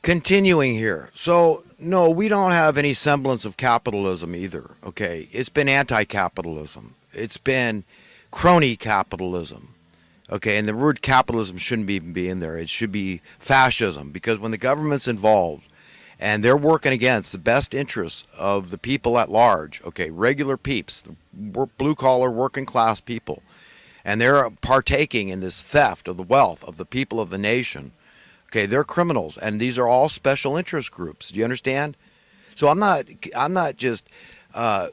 Continuing here. So, no, we don't have any semblance of capitalism either. Okay. It's been anti capitalism, it's been crony capitalism. Okay. And the word capitalism shouldn't even be in there. It should be fascism because when the government's involved and they're working against the best interests of the people at large, okay, regular peeps, the blue collar working class people, and they're partaking in this theft of the wealth of the people of the nation. Okay, they're criminals, and these are all special interest groups. Do you understand? So I'm not just uh,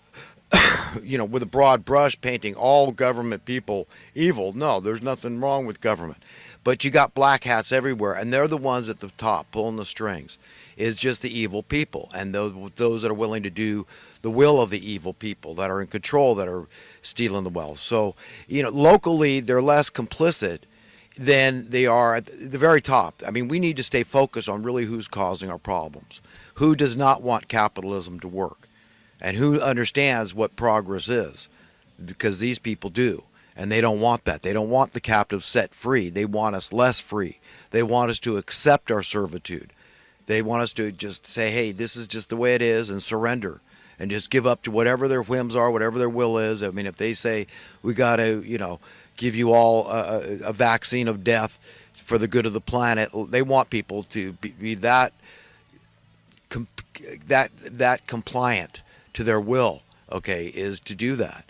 with a broad brush painting all government people evil. No, there's nothing wrong with government, but you got black hats everywhere, and they're the ones at the top pulling the strings. Is just the evil people, and those that are willing to do the will of the evil people that are in control, that are stealing the wealth. So, locally they're less complicit than they are at the very top. I mean, we need to stay focused on really who's causing our problems, who does not want capitalism to work, and who understands what progress is, because these people do. And they don't want that. They don't want the captives set free. They want us less free. They want us to accept our servitude. They want us to just say, hey, this is just the way it is, and surrender and just give up to whatever their whims are, whatever their will is. I mean, if they say we got to, give you all a vaccine of death for the good of the planet, they want people to be that compliant to their will. Okay, is to do that.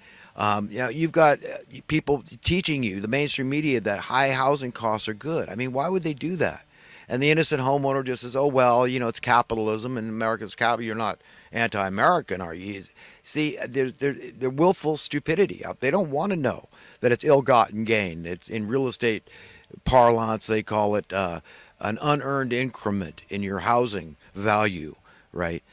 You've got people teaching you, the mainstream media, that high housing costs are good. I mean, why would they do that? And the innocent homeowner just says, oh, well, it's capitalism and America's capital. You're not anti-American, are you? See, they're willful stupidity. They don't want to know that it's ill-gotten gain. It's in real estate parlance, they call it an unearned increment in your housing value, right?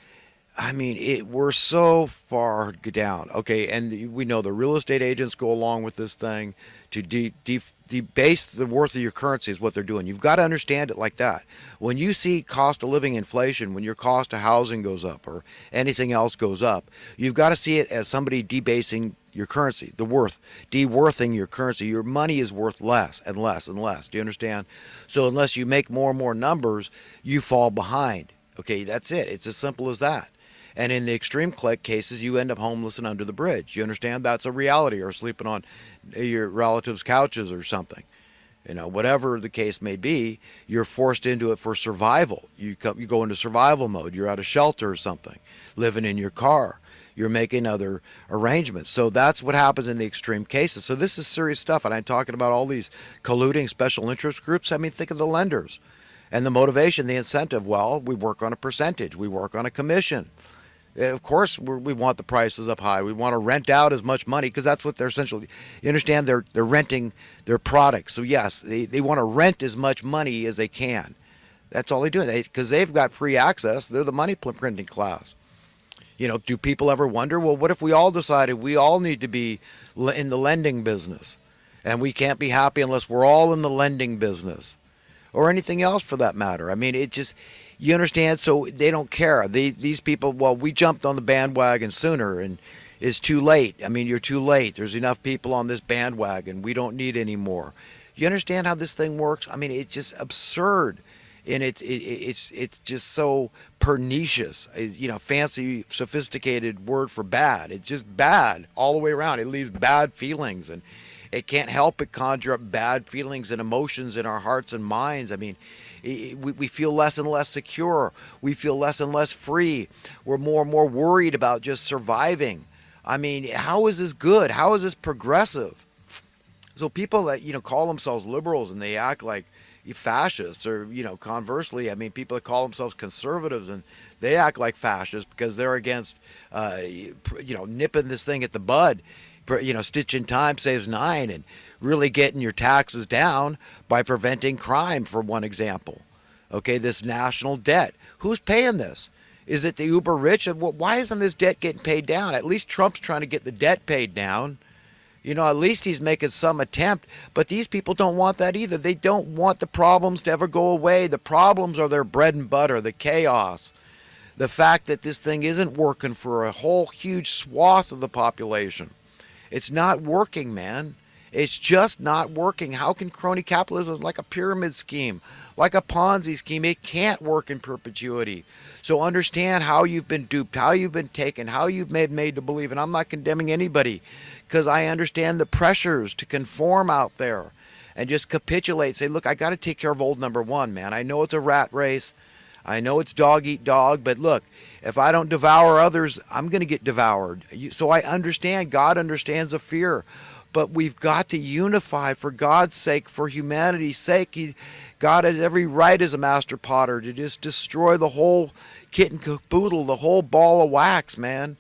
I mean, we're so far down. Okay, and we know the real estate agents go along with this thing to debase the worth of your currency is what they're doing. You've got to understand it like that. When you see cost of living inflation, when your cost of housing goes up or anything else goes up, you've got to see it as somebody debasing your currency, the worth, deworthing your currency. Your money is worth less and less and less. Do you understand? So unless you make more and more numbers, you fall behind. Okay, that's it. It's as simple as that. And in the extreme cases, you end up homeless and under the bridge. You understand? That's a reality, or sleeping on your relatives' couches or something. Whatever the case may be, you're forced into it for survival. You go into survival mode. You're out of shelter or something, living in your car. You're making other arrangements. So that's what happens in the extreme cases. So this is serious stuff. And I'm talking about all these colluding special interest groups. I mean, think of the lenders and the motivation, the incentive. Well, we work on a percentage. We work on a commission. Of course, we want the prices up high. We want to rent out as much money because that's what they're essentially. You understand? They're renting their products. So yes, they want to rent as much money as they can. That's all they do. Because they've got free access. They're the money printing class. Do people ever wonder? Well, what if we all decided we all need to be in the lending business, and we can't be happy unless we're all in the lending business, or anything else for that matter? I mean, it just. You understand? So they don't care. These people, well, we jumped on the bandwagon sooner, and it's too late. I mean, you're too late. There's enough people on this bandwagon. We don't need any more. You understand how this thing works? I mean, it's just absurd, and it's just so pernicious. Fancy, sophisticated word for bad. It's just bad all the way around. It leaves bad feelings, and it can't help but conjure up bad feelings and emotions in our hearts and minds. I mean, we feel less and less secure. We feel less and less free. We're more and more worried about just surviving. I mean, how is this good? How is this progressive? So people that, call themselves liberals and they act like fascists, or, conversely, I mean, people that call themselves conservatives and they act like fascists because they're against, nipping this thing at the bud. Stitch in time saves nine, and really getting your taxes down by preventing crime, for one example. Okay, this national debt. Who's paying this? Is it the uber rich? Why isn't this debt getting paid down? At least Trump's trying to get the debt paid down. At least he's making some attempt. But these people don't want that either. They don't want the problems to ever go away. The problems are their bread and butter, the chaos. The fact that this thing isn't working for a whole huge swath of the population. It's not working, man. It's just not working. How can crony capitalism is like a pyramid scheme, like a Ponzi scheme? It can't work in perpetuity. So understand how you've been duped, how you've been taken, how you've made to believe. And I'm not condemning anybody because I understand the pressures to conform out there and just capitulate. Say, look, I got to take care of old number one, man. I know it's a rat race. I know it's dog eat dog, but look, if I don't devour others, I'm going to get devoured. So I understand. God understands the fear. But we've got to unify for God's sake, for humanity's sake. God has every right as a master potter to just destroy the whole kit and caboodle, the whole ball of wax, man.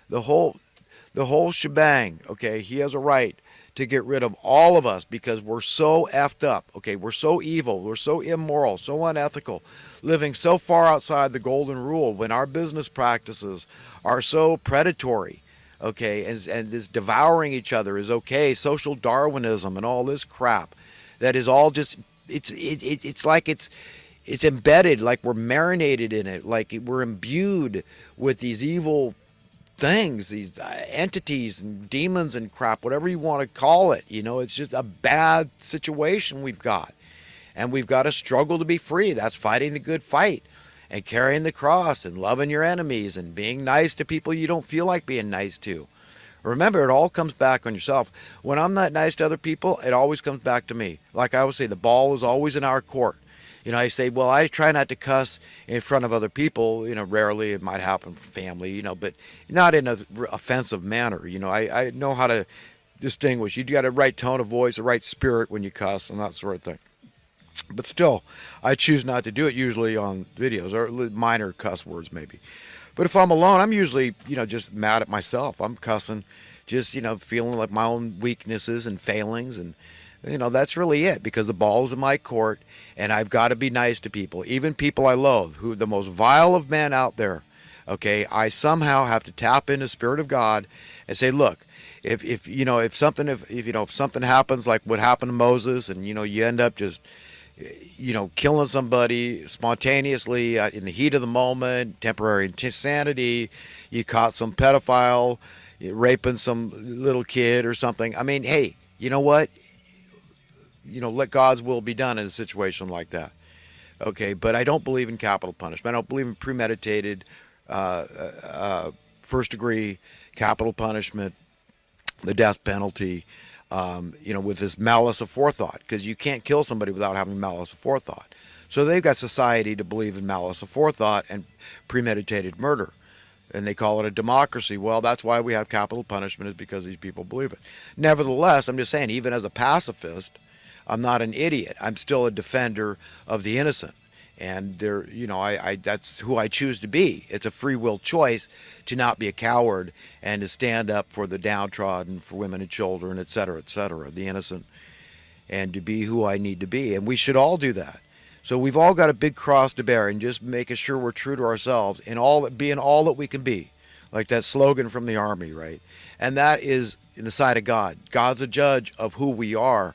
The whole shebang. Okay, he has a right to get rid of all of us because we're so effed up. Okay, we're so evil, we're so immoral, so unethical, living so far outside the golden rule when our business practices are so predatory. Okay, and this devouring each other is okay. Social Darwinism and all this crap, that is all just it's like it's embedded, like we're marinated in it, like we're imbued with these evil things, these entities and demons and crap, whatever you want to call it. It's just a bad situation we've got, and we've got to struggle to be free. That's fighting the good fight and carrying the cross and loving your enemies and being nice to people you don't feel like being nice to. Remember, it all comes back on yourself. When I'm not nice to other people, it always comes back to me. Like I always say, the ball is always in our court. I say, well, I try not to cuss in front of other people. Rarely it might happen for family, but not in an offensive manner. I know how to distinguish. You got a right tone of voice, a right spirit when you cuss and that sort of thing. But still, I choose not to do it usually on videos, or minor cuss words maybe. But if I'm alone, I'm usually, just mad at myself. I'm cussing, just, feeling like my own weaknesses and failings. And, that's really it, because the ball's in my court and I've got to be nice to people, even people I loathe, who the most vile of men out there. Okay, I somehow have to tap into the Spirit of God and say, look, if something happens like what happened to Moses, and you end up just killing somebody spontaneously in the heat of the moment, temporary insanity, you caught some pedophile raping some little kid or something. I mean, hey, you know what? Let God's will be done in a situation like that. Okay, but I don't believe in capital punishment. I don't believe in premeditated first degree capital punishment, the death penalty. With this malice aforethought, because you can't kill somebody without having malice aforethought. So they've got society to believe in malice aforethought and premeditated murder, and they call it a democracy. Well, that's why we have capital punishment, is because these people believe it. Nevertheless, I'm just saying, even as a pacifist, I'm not an idiot. I'm still a defender of the innocent. And that's who I choose to be. It's a free will choice to not be a coward and to stand up for the downtrodden, for women and children, et cetera, the innocent, and to be who I need to be. And we should all do that. So we've all got a big cross to bear, and just making sure we're true to ourselves and being all that we can be, like that slogan from the Army, right? And that is in the sight of God. God's a judge of who we are.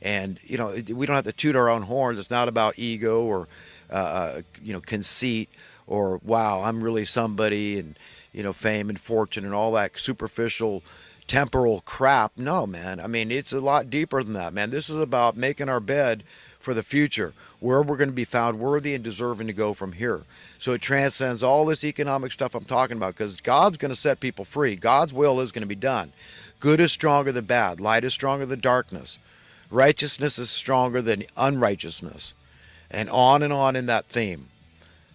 And, we don't have to toot our own horns. It's not about ego or conceit, or wow, I'm really somebody, and fame and fortune and all that superficial temporal crap. No, man. I mean, it's a lot deeper than that, man. This is about making our bed for the future, where we're going to be found worthy and deserving to go from here. So it transcends all this economic stuff I'm talking about, because God's going to set people free. God's will is going to be done. Good is stronger than bad. Light is stronger than darkness. Righteousness is stronger than unrighteousness. And on in that theme.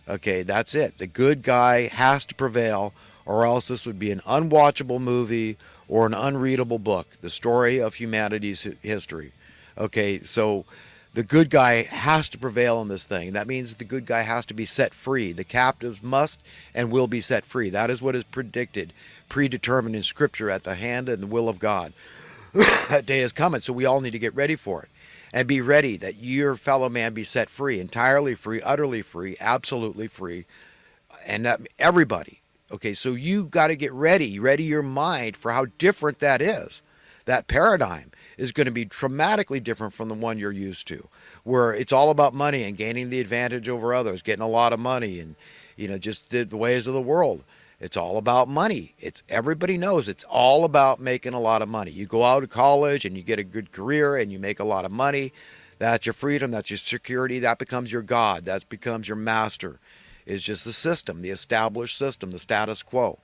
Okay, that's it. The good guy has to prevail, or else this would be an unwatchable movie or an unreadable book, the story of humanity's history. Okay, so the good guy has to prevail in this thing. That means the good guy has to be set free. The captives must and will be set free. That is what is predicted, predetermined in Scripture at the hand and the will of God. That day is coming, so we all need to get ready for it. And be ready that your fellow man be set free, entirely free, utterly free, absolutely free, and that everybody. Okay, so you got to get ready your mind for how different that is. That paradigm is going to be dramatically different from the one you're used to, where it's all about money and gaining the advantage over others, getting a lot of money, and just the ways of the world. It's all about money. It's everybody knows it's all about making a lot of money. You go out of college and you get a good career and you make a lot of money. That's your freedom. That's your security. That becomes your God. That becomes your master. It's just the system, the established system, the status quo.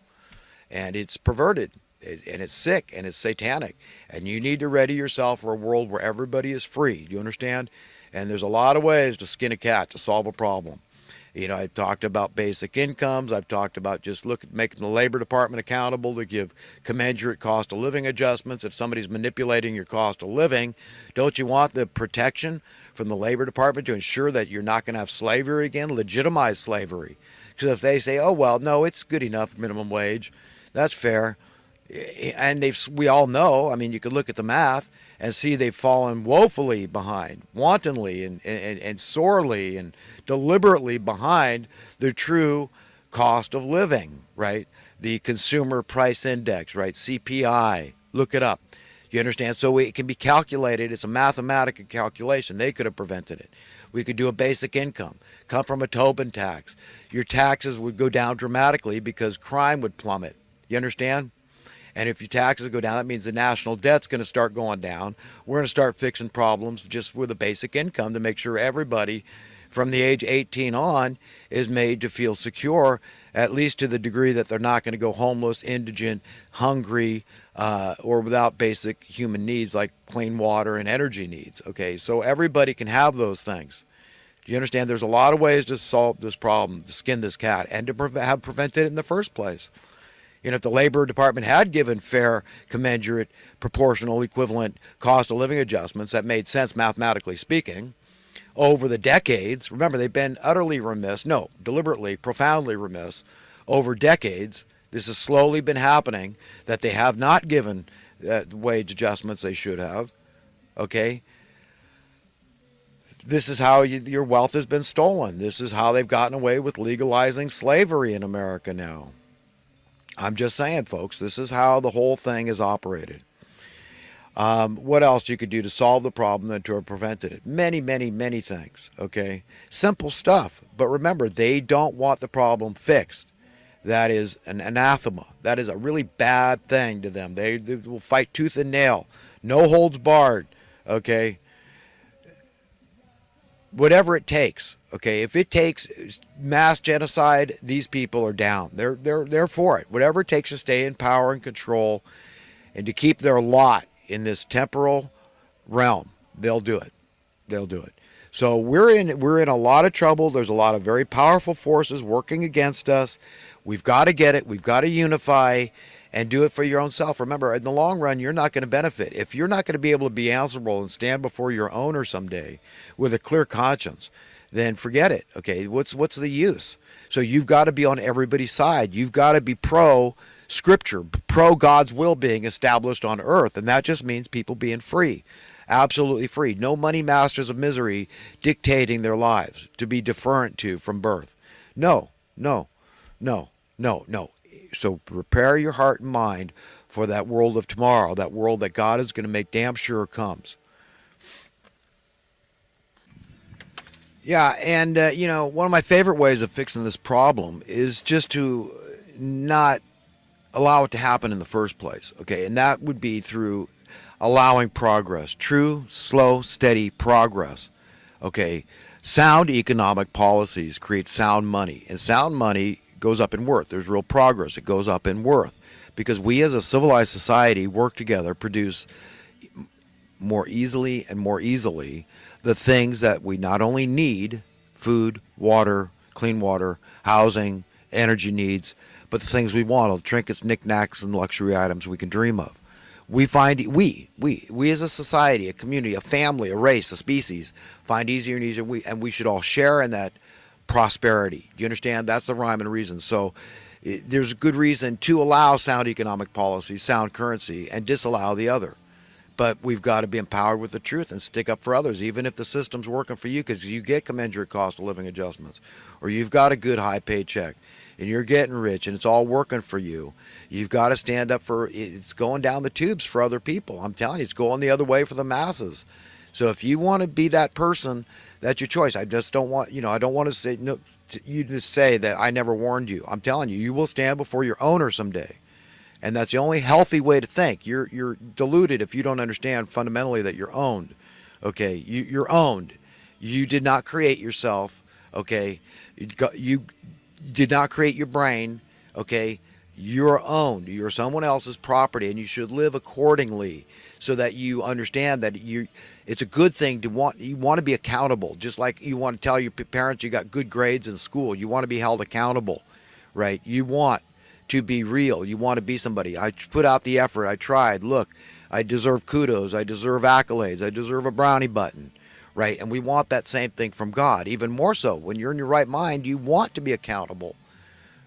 And it's perverted and it's sick and it's satanic. And you need to ready yourself for a world where everybody is free. Do you understand? And there's a lot of ways to skin a cat to solve a problem. You know, I've talked about basic incomes. I've talked about just making the Labor Department accountable to give commensurate cost of living adjustments. If somebody's manipulating your cost of living, don't you want the protection from the Labor Department to ensure that you're not going to have slavery again? Legitimize slavery. Because if they say, oh, well, no, it's good enough minimum wage, that's fair. And we all know, I mean, you could look at the math and see they've fallen woefully behind, wantonly and sorely and deliberately behind the true cost of living, right? The consumer price index, right? CPI, look it up. You understand? So it can be calculated. It's a mathematical calculation. They could have prevented it. We could do a basic income, come from a Tobin tax. Your taxes would go down dramatically because crime would plummet. You understand? And if your taxes go down, that means the national debt's going to start going down. We're going to start fixing problems just with a basic income to make sure everybody from the age 18 on is made to feel secure, at least to the degree that they're not going to go homeless, indigent, hungry, or without basic human needs like clean water and energy needs. Okay, so everybody can have those things. Do you understand? There's a lot of ways to solve this problem, to skin this cat, and to have prevented it in the first place. You know, if the Labor Department had given fair, commensurate, proportional, equivalent cost of living adjustments that made sense mathematically speaking over the decades, remember they've been utterly remiss, no, deliberately, profoundly remiss over decades. This has slowly been happening, that they have not given wage adjustments they should have, okay? This is how your wealth has been stolen. This is how they've gotten away with legalizing slavery in America now. I'm just saying, folks, this is how the whole thing is operated. What else you could do to solve the problem and to have prevented it? Many, many, many things, okay? Simple stuff. But remember, they don't want the problem fixed. That is an anathema. That is a really bad thing to them. They will fight tooth and nail. No holds barred, okay? Whatever it takes, okay? If it takes mass genocide, these people are down. They're for it. Whatever it takes to stay in power and control and to keep their lot in this temporal realm, they'll do it. They'll do it. So we're in a lot of trouble. There's a lot of very powerful forces working against us. We've got to get it. We've got to unify and do it for your own self. Remember, in the long run, you're not going to benefit. If you're not going to be able to be answerable and stand before your owner someday with a clear conscience, then forget it. Okay, what's the use? So you've got to be on everybody's side. You've got to be pro Scripture, pro God's will being established on earth, and that just means people being free, absolutely free. No money masters of misery dictating their lives to be deferent to from birth. No, no, no, no, no. So prepare your heart and mind for that world of tomorrow, that world that God is going to make damn sure comes. Yeah, and you know, one of my favorite ways of fixing this problem is just to not allow it to happen in the first place, okay? And that would be through allowing progress, true, slow, steady progress, okay? Sound economic policies create sound money, and sound money goes up in worth. There's real progress. It goes up in worth because we as a civilized society work together, produce more easily and more easily the things that we not only need, food, water, clean water, housing, energy needs, but the things we want, all the trinkets, knickknacks, and luxury items we can dream of. We find, we as a society, a community, a family, a race, a species, find easier and easier, and we should all share in that prosperity. Do you understand? That's the rhyme and reason. So there's a good reason to allow sound economic policy, sound currency, and disallow the other. But we've got to be empowered with the truth and stick up for others, even if the system's working for you, because you get commensurate cost of living adjustments, or you've got a good high paycheck, and you're getting rich, and it's all working for you. You've got to stand up for it's going down the tubes for other people. I'm telling you, it's going the other way for the masses. So if you want to be that person, that's your choice. I just don't want, I don't want to say, no, you just say that I never warned you. I'm telling you, you will stand before your owner someday. And that's the only healthy way to think. You're deluded if you don't understand fundamentally that you're owned. Okay, you're owned. You did not create yourself. Okay, you did not create your brain. Okay, you're owned. You're someone else's property, and you should live accordingly, so that you understand that you. It's a good thing to want. You want to be accountable, just like you want to tell your parents you got good grades in school. You want to be held accountable, right? You want to be real. You want to be somebody. I put out the effort. I tried. Look, I deserve kudos. I deserve accolades. I deserve a brownie button, right? And we want that same thing from God. Even more so, when you're in your right mind, you want to be accountable.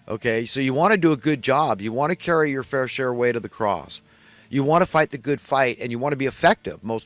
Okay, so you want to do a good job. You want to carry your fair share weight of the cross. You want to fight the good fight, and you want to be effective, most